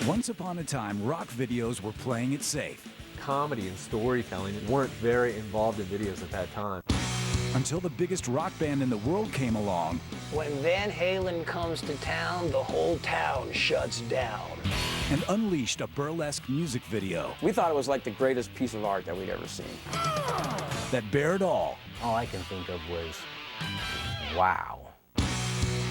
Once upon a time, rock videos were playing it safe. Comedy and storytelling weren't very involved in videos at that time. Until the biggest rock band in the world came along. When Van Halen comes to town, the whole town shuts down. And unleashed a burlesque music video. We thought it was like the greatest piece of art that we'd ever seen. That bared all. All I can think of was, wow.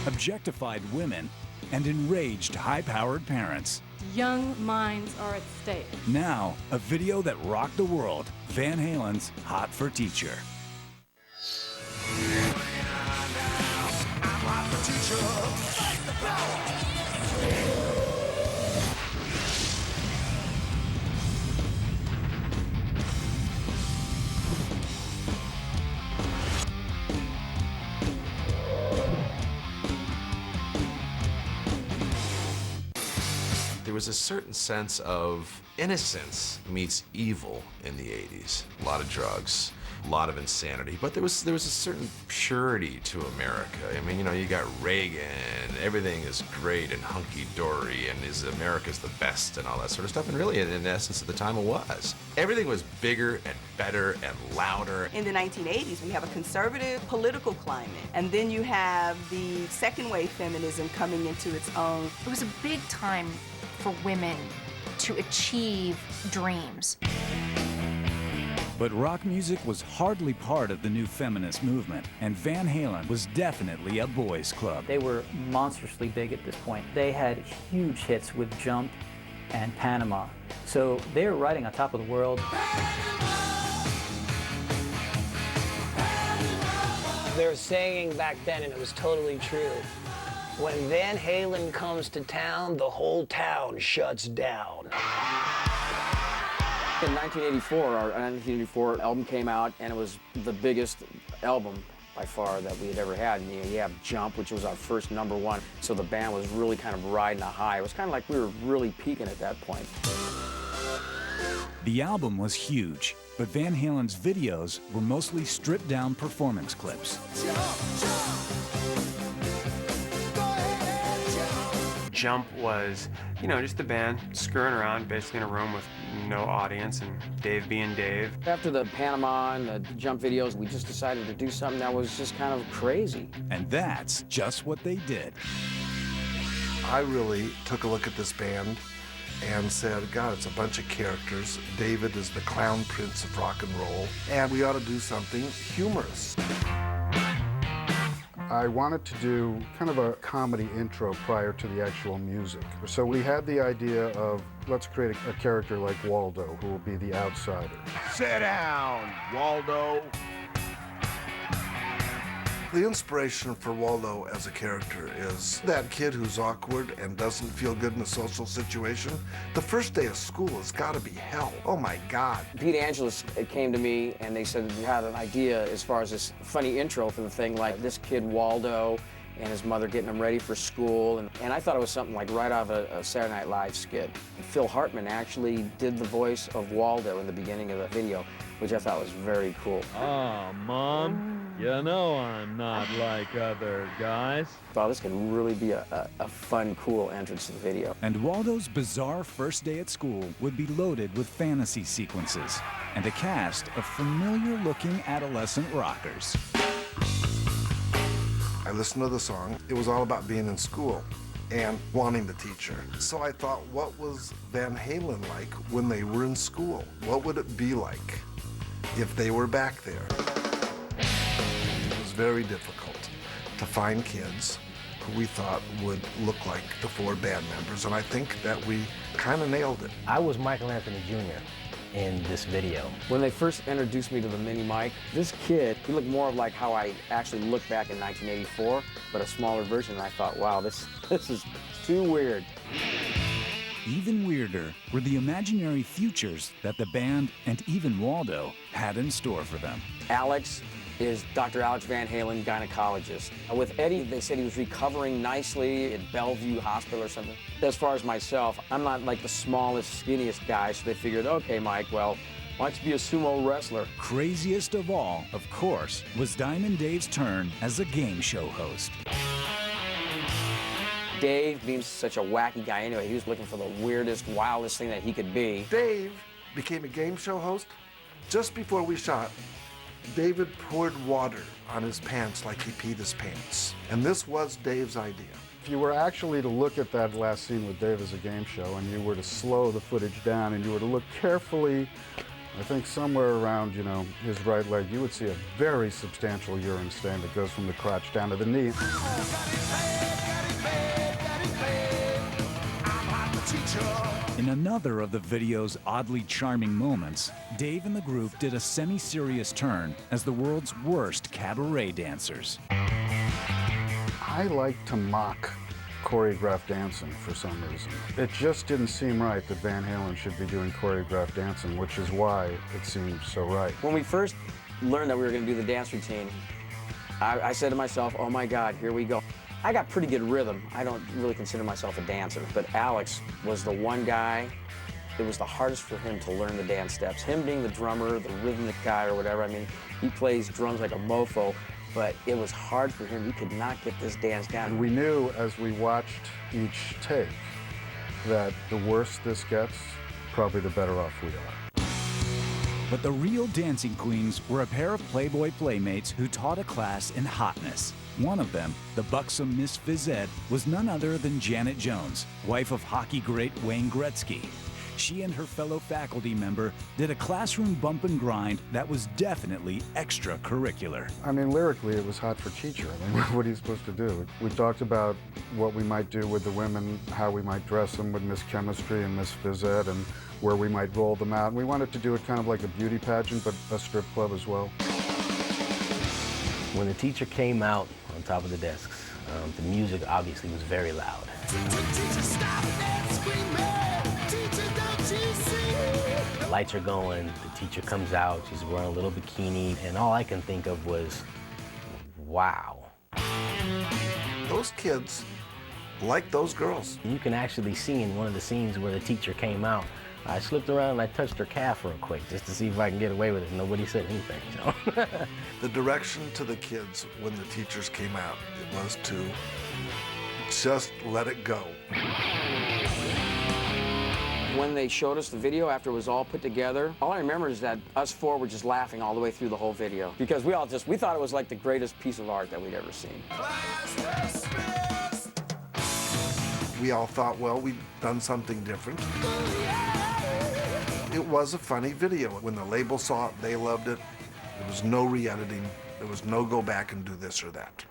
Objectified women and enraged high-powered parents. Young minds are at stake. Now, a video that rocked the world. Van Halen's Hot for Teacher. There was a certain sense of innocence meets evil in the 80s. A lot of drugs, a lot of insanity, but there was a certain purity to America. I mean, you know, you got Reagan, everything is great and hunky-dory, and America's the best and all that sort of stuff, and really, in essence, at the time it was. Everything was bigger and better and louder. In the 1980s, we have a conservative political climate, and then you have the second wave feminism coming into its own. It was a big time for women to achieve dreams. But rock music was hardly part of the new feminist movement, and Van Halen was definitely a boys' club. They were monstrously big at this point. They had huge hits with Jump and Panama. So they were riding on top of the world. They were saying back then, and it was totally true, when Van Halen comes to town, the whole town shuts down. In 1984, our 1984 album came out, and it was the biggest album by far that we had ever had. And, you have Jump, which was our first #1, so the band was really kind of riding a high. It was kind of like we were really peaking at that point. The album was huge, but Van Halen's videos were mostly stripped-down performance clips. Jump was, you know, just the band screwing around basically in a room with no audience and Dave being Dave. After the Panama and the Jump videos, we just decided to do something that was just kind of crazy. And that's just what they did. I really took a look at this band and said, God, it's a bunch of characters. David is the clown prince of rock and roll, and we ought to do something humorous. I wanted to do kind of a comedy intro prior to the actual music. So we had the idea of, let's create a character like Waldo, who will be the outsider. Sit down, Waldo. The inspiration for Waldo as a character is that kid who's awkward and doesn't feel good in a social situation. The first day of school has got to be hell. Oh my God. Pete Angelus came to me and they said you had an idea as far as this funny intro for the thing, like this kid Waldo and his mother getting him ready for school. And I thought it was something like right out of a Saturday Night Live skit. Phil Hartman actually did the voice of Waldo in the beginning of the video, which I thought was very cool. Oh, Mom, you know I'm not like other guys. Wow, this could really be a fun, cool entrance to the video. And Waldo's bizarre first day at school would be loaded with fantasy sequences and a cast of familiar-looking adolescent rockers. I listened to the song. It was all about being in school and wanting the teacher. So I thought, what was Van Halen like when they were in school? What would it be like if they were back there? It was very difficult to find kids who we thought would look like the 4 band members, and I think that we kind of nailed it. I was Michael Anthony Jr. in this video. When they first introduced me to the mini mic, this kid, he looked more like how I actually looked back in 1984, but a smaller version, and I thought, wow, this is too weird. Even weirder were the imaginary futures that the band and even Waldo had in store for them. Alex is Dr. Alex Van Halen, gynecologist. With Eddie, they said he was recovering nicely at Bellevue Hospital or something. As far as myself, I'm not like the smallest, skinniest guy, so they figured, okay, Mike, well, why don't you be a sumo wrestler? Craziest of all, of course, was Diamond Dave's turn as a game show host. Dave, being such a wacky guy anyway, he was looking for the weirdest, wildest thing that he could be. Dave became a game show host. Just before we shot, David poured water on his pants like he peed his pants. And this was Dave's idea. If you were actually to look at that last scene with Dave as a game show, and you were to slow the footage down, and you were to look carefully, I think somewhere around, you know, his right leg, you would see a very substantial urine stain that goes from the crotch down to the knee. In another of the video's oddly charming moments, Dave and the group did a semi-serious turn as the world's worst cabaret dancers. I like to mock choreographed dancing for some reason. It just didn't seem right that Van Halen should be doing choreographed dancing, which is why it seemed so right. When we first learned that we were going to do the dance routine, I said to myself, oh my God, here we go. I got pretty good rhythm. I don't really consider myself a dancer, but Alex was the one guy, it was the hardest for him to learn the dance steps. Him being the drummer, the rhythmic guy or whatever, I mean, he plays drums like a mofo, but it was hard for him. He could not get this dance down. And we knew as we watched each take that the worse this gets, probably the better off we are. But the real dancing queens were a pair of Playboy playmates who taught a class in hotness. One of them, the buxom Miss Fizzette, was none other than Janet Jones, wife of hockey great Wayne Gretzky. She and her fellow faculty member did a classroom bump and grind that was definitely extracurricular. I mean, lyrically, it was hot for teacher. I mean, what are you supposed to do? We talked about what we might do with the women, how we might dress them with Miss Chemistry and Miss Fizzette, and where we might roll them out. And we wanted to do it kind of like a beauty pageant, but a strip club as well. When the teacher came out on top of the desks, the music obviously was very loud. The lights are going, the teacher comes out, she's wearing a little bikini, and all I can think of was, wow. Those kids like those girls. You can actually see in one of the scenes where the teacher came out, I slipped around and I touched her calf real quick just to see if I can get away with it. Nobody said anything, so. The direction to the kids when the teachers came out, it was to just let it go. When they showed us the video after it was all put together, all I remember is that us four were just laughing all the way through the whole video because we thought it was like the greatest piece of art that we'd ever seen. We all thought, well, we'd done something different. It was a funny video. When the label saw it, they loved it. There was no re-editing. There was no go back and do this or that.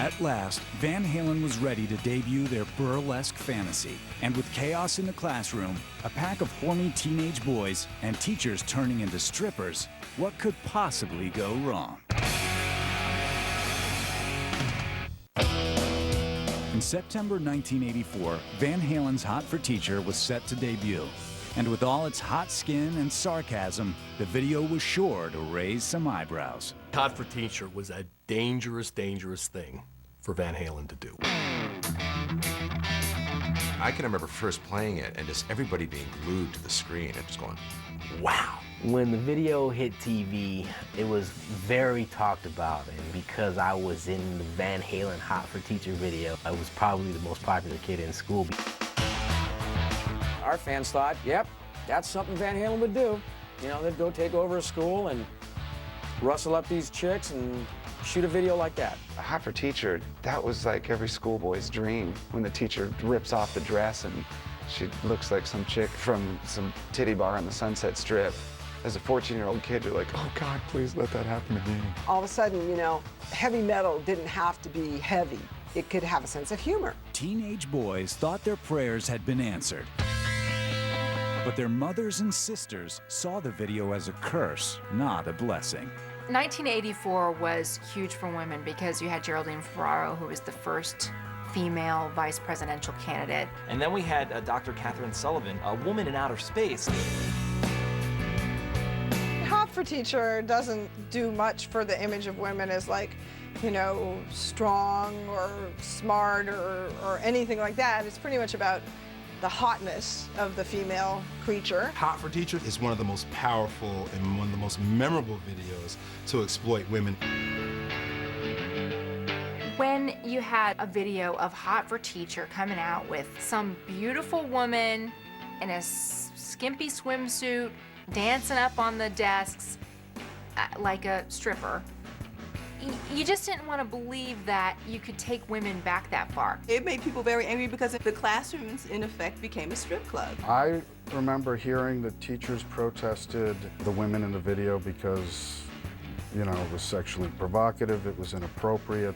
At last, Van Halen was ready to debut their burlesque fantasy. And with chaos in the classroom, a pack of horny teenage boys, and teachers turning into strippers, what could possibly go wrong? In September 1984, Van Halen's Hot for Teacher was set to debut. And with all its hot skin and sarcasm, the video was sure to raise some eyebrows. Hot for Teacher was a dangerous, dangerous thing for Van Halen to do. I can remember first playing it and just everybody being glued to the screen and just going, wow. When the video hit TV, it was very talked about, and because I was in the Van Halen Hot for Teacher video, I was probably the most popular kid in school. Our fans thought, yep, that's something Van Halen would do. You know, they'd go take over a school and rustle up these chicks and shoot a video like that. Hot for Teacher, that was like every schoolboy's dream when the teacher rips off the dress and she looks like some chick from some titty bar on the Sunset Strip. As a 14-year-old kid, you're like, oh God, please let that happen to me. All of a sudden, you know, heavy metal didn't have to be heavy. It could have a sense of humor. Teenage boys thought their prayers had been answered. But their mothers and sisters saw the video as a curse, not a blessing. 1984 was huge for women because you had Geraldine Ferraro, who was the first female vice presidential candidate. And then we had Dr. Catherine Sullivan, a woman in outer space. Hot for Teacher doesn't do much for the image of women as like, you know, strong or smart or anything like that. It's pretty much about the hotness of the female creature. Hot for Teacher is one of the most powerful and one of the most memorable videos to exploit women. When You had a video of Hot for Teacher coming out with some beautiful woman in a skimpy swimsuit dancing up on the desks like a stripper. You just didn't want to believe that you could take women back that far. It made people very angry because the classrooms, in effect, became a strip club. I remember hearing that teachers protested the women in the video because, you know, it was sexually provocative, it was inappropriate.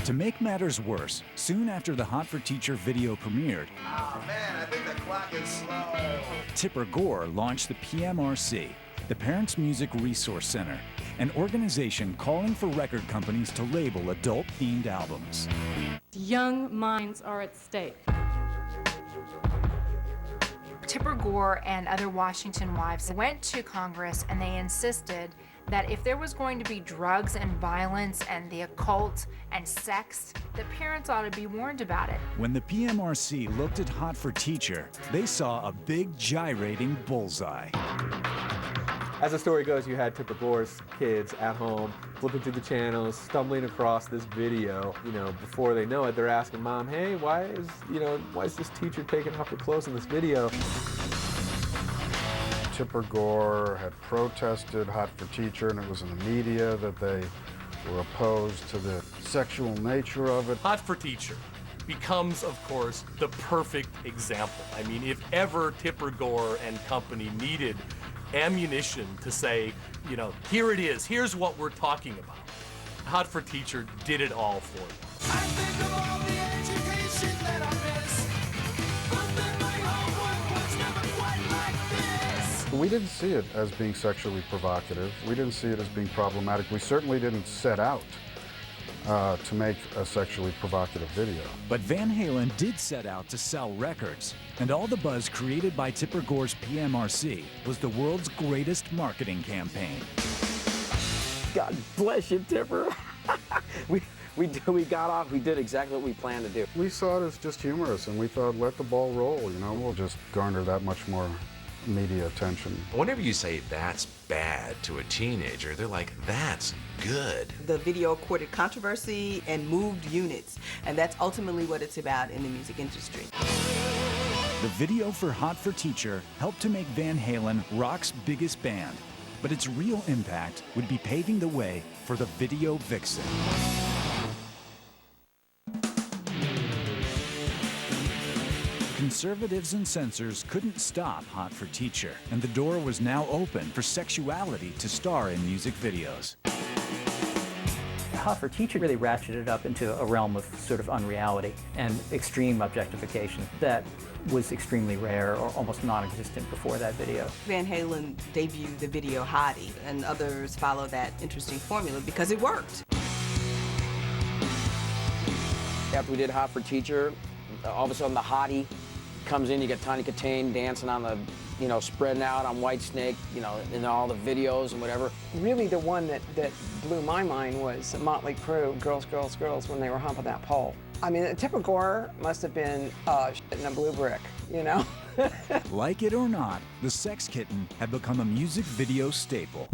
To make matters worse, soon after the Hot for Teacher video premiered, Oh man, I think the clock is slow. Tipper Gore launched the PMRC, the Parents Music Resource Center, an organization calling for record companies to label adult-themed albums. Young minds are at stake. Tipper Gore and other Washington wives went to Congress and they insisted that if there was going to be drugs and violence and the occult and sex, the parents ought to be warned about it. When the PMRC looked at Hot for Teacher, they saw a big gyrating bullseye. As the story goes, you had Tipper Gore's kids at home, flipping through the channels, stumbling across this video. You know, before they know it, they're asking Mom, hey, why is this teacher taking off her clothes in this video? Tipper Gore had protested Hot for Teacher, and it was in the media that they were opposed to the sexual nature of it. Hot for Teacher becomes, of course, the perfect example. I mean, if ever Tipper Gore and company needed ammunition to say, you know, here it is, here's what we're talking about, Hot for Teacher did it all for you. I think of all the education that I missed, but then my homework was never quite like this. We didn't see it as being sexually provocative. We didn't see it as being problematic. We certainly didn't set out to make a sexually provocative video. But Van Halen did set out to sell records, and all the buzz created by Tipper Gore's PMRC was the world's greatest marketing campaign. God bless you, Tipper. we got off, we did exactly what we planned to do. We saw it as just humorous, and we thought, let the ball roll, you know, we'll just garner that much more media attention. Whenever you say that's bad to a teenager, they're like, that's good. The video courted controversy and moved units, and that's ultimately what it's about in the music industry. The video for Hot for Teacher helped to make Van Halen rock's biggest band, but its real impact would be paving the way for the video vixen. Conservatives and censors couldn't stop Hot for Teacher, and the door was now open for sexuality to star in music videos. Hot for Teacher really ratcheted up into a realm of sort of unreality and extreme objectification that was extremely rare or almost non-existent before that video. Van Halen debuted the video Hottie, and others followed that interesting formula because it worked. After we did Hot for Teacher, all of a sudden the Hottie comes in, you get Tawny Katane dancing on the, you know, spreading out on Whitesnake, you know, in all the videos and whatever. Really the one that blew my mind was Motley Crue, Girls, Girls, Girls, when they were humping that pole. I mean, Tipper Gore must have been shitting a blue brick, you know? Like it or not, the Sex Kitten had become a music video staple.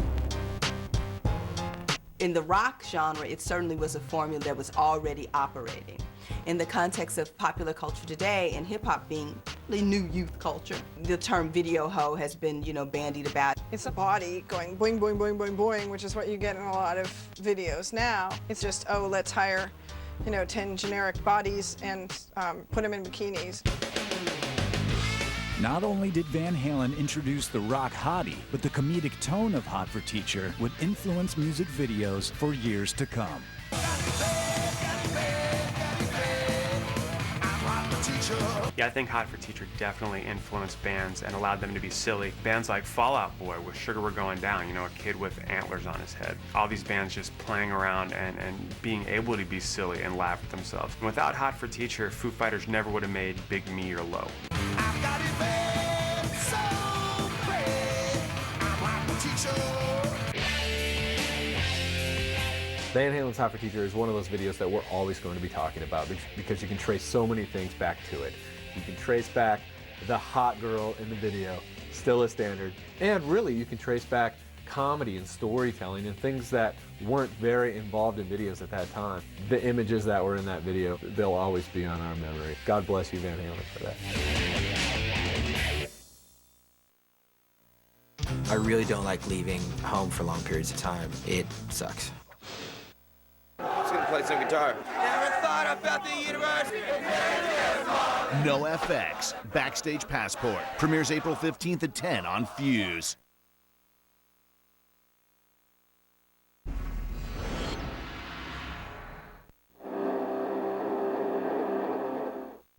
In the rock genre, it certainly was a formula that was already operating. In the context of popular culture today and hip-hop being the new youth culture, the term video hoe has been, you know, bandied about. It's a body going boing, boing, boing, boing, boing, which is what you get in a lot of videos now. It's just, oh, let's hire, you know, 10 generic bodies and put them in bikinis. Not only did Van Halen introduce the rock hottie, but the comedic tone of Hot for Teacher would influence music videos for years to come. Yeah, I think Hot for Teacher definitely influenced bands and allowed them to be silly. Bands like Fall Out Boy with Sugar We're Going Down, you know, a kid with antlers on his head. All these bands just playing around and being able to be silly and laugh at themselves. And without Hot for Teacher, Foo Fighters never would have made Big Me or Low. Van Halen's Hot for Teacher is one of those videos that we're always going to be talking about because you can trace so many things back to it. You can trace back the hot girl in the video, still a standard, and really you can trace back comedy and storytelling and things that weren't very involved in videos at that time. The images that were in that video, they'll always be on our memory. God bless you, Van Halen, for that. I really don't like leaving home for long periods of time. It sucks. Just gonna play some guitar. Never thought about the universe. No FX, Backstage Passport, premieres April 15th at 10 on Fuse.